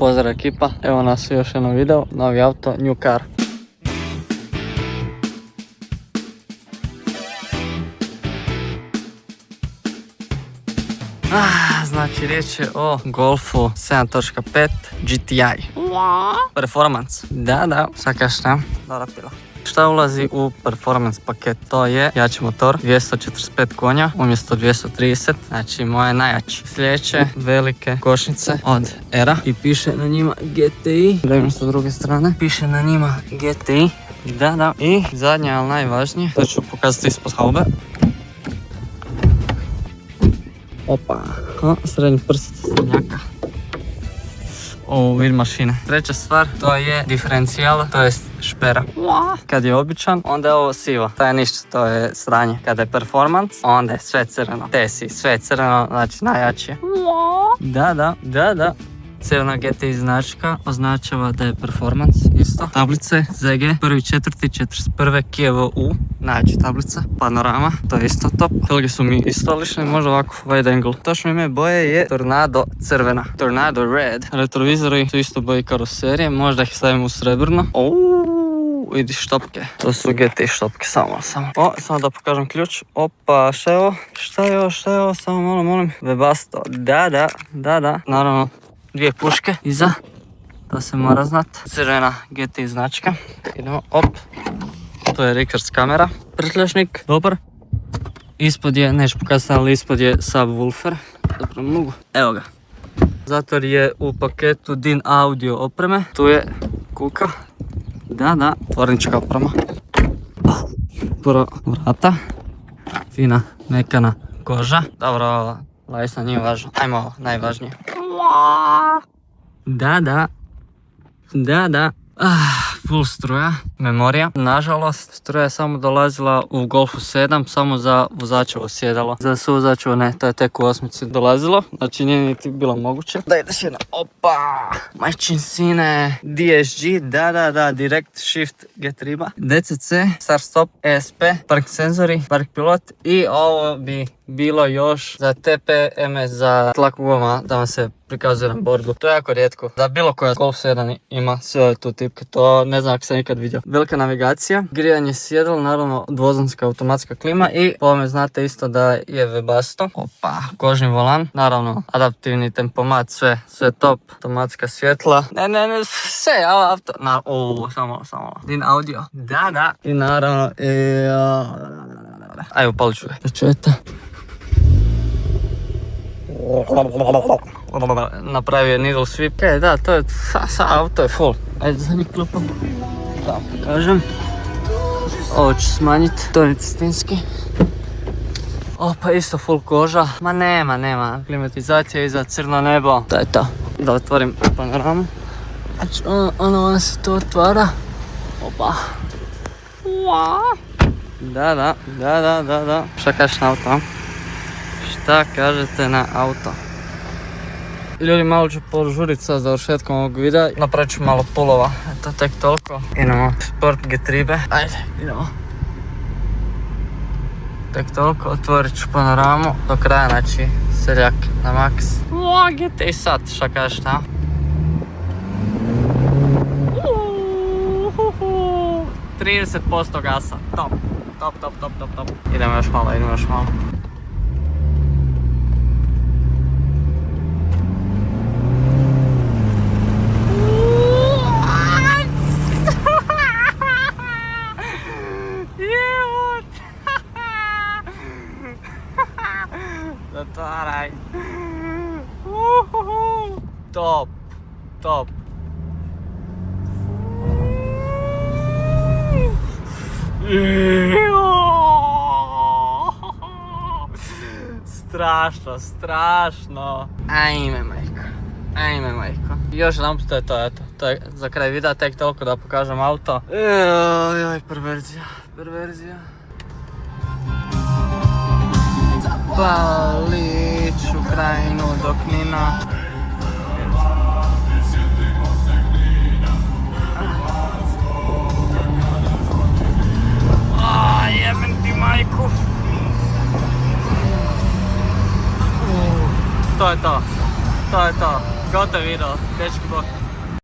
Pozdrav ekipa, evo nas u još jednom videu, novi auto, new car. Znači riječ je o Golfu 7.5 GTI. Performance. Da, šta kažeš tam? Dobra pila. Šta ulazi u performance paket? To je jači motor, 245 konja umjesto 230, znači moje najjači. Sljedeće, velike košnice od ERA i piše na njima GTI. Gledam sa druge strane, piše na njima GTI. Da. I zadnje, ali najvažnije, to ću pokazati ispod haube. Opa, srednji prst srednjaka. Vid mašine. Treća stvar, to je diferencijal, to je špera. Kad je običan, onda je ovo sivo. To je ništa, to je sranje. Kada je performance, onda je sve crveno. Tesi, sve crveno, znači najjače. Da. Crvena GTI značka označava da je performance isto. Tablice ZG 1.4.41. KVU. Znači tablica, panorama, to je isto top. Helge su mi isto lične, možda ovako wide angle. Točno ime boje je Tornado crvena. Tornado red. Retrovizori su isto boji karoserije, možda ih stavimo u srebrno. Vidi štopke, to su GTI štopke, samo. Samo da pokažem ključ. Opa, šta je ovo, samo molim. Webasto, da. Naravno, dvije puške iza, to se mora znat. Crvena GTI značka. Idemo, to je Rickard's kamera. Prtljažnik, dobar. Ispod je, neću pokazati, ali ispod je subwoofer. Dobro mogu. Evo ga. Zator je u paketu DIN audio opreme. Tu je kuka. Da, tvornička oprema. Prvo vrata. Fina, mekana koža. Dobro, lajsna nije važno. Ajmo ovo, najvažnije. Da. Full struja, memorija. Nažalost, struja je samo dolazila u Golfu 7, samo za vozačevo sjedalo. Za suvozačevo ne, to je tek u 8 dolazilo. Znači nije niti bilo moguće. Da ideš jedna, opa! Majčin sine, DSG, da, Direct Shift Getriba. DCC, Start Stop, ESP, park senzori, park pilot i ovo bi bilo još za TPMS, za tlak guma, da vam se prikazuje na bordu. To je jako rijetko. Da bilo koja Golf 7 ima sve tu tipke, to ne znam ako sam nikad vidio. Velika navigacija, grijanje sjedala, naravno dvozonska automatska klima i po ovome znate isto da je Webasto. Opa, kožni volan, naravno adaptivni tempomat, sve top, automatska svjetla. Ne, sve, auto. Samo. DIN audio. Da. I naravno, ajde upalit ću ga. Da čujete. Napravio je needle sweep. Da, to je, auto je full. Ajde, zadnji klupom. Da, kažem. Ovo ću smanjiti, to je cestinski. Pa isto full koža. Ma nema. Klimatizacija iza, crno nebo. To je to. Da otvorim panoramu. Znači, ono se to otvara. Opa. Da. Šta kažeš na auto? Šta kažete na auto? Ljudi, malo ću požuriti sa završetkom ovog videa. Napravit ću malo pulova. Eto, tek toliko. Idemo Sport Getribe. Ajde, idemo. Tek toliko, otvorit ću panoramu do kraja, znači seljak na maks. GTI sat, šta kažeš tamo? 30% gasa, top. Idemo još malo. Zatvaraj. Top. Strašno. Ajme majko. Još jedan to je to, eto. To je za kraj videa, tek toliko da pokažem auto. Perverzija. Palić u Krajinu do Knina. Jebem ti majku. To je to. Gotov video. dečki, bok.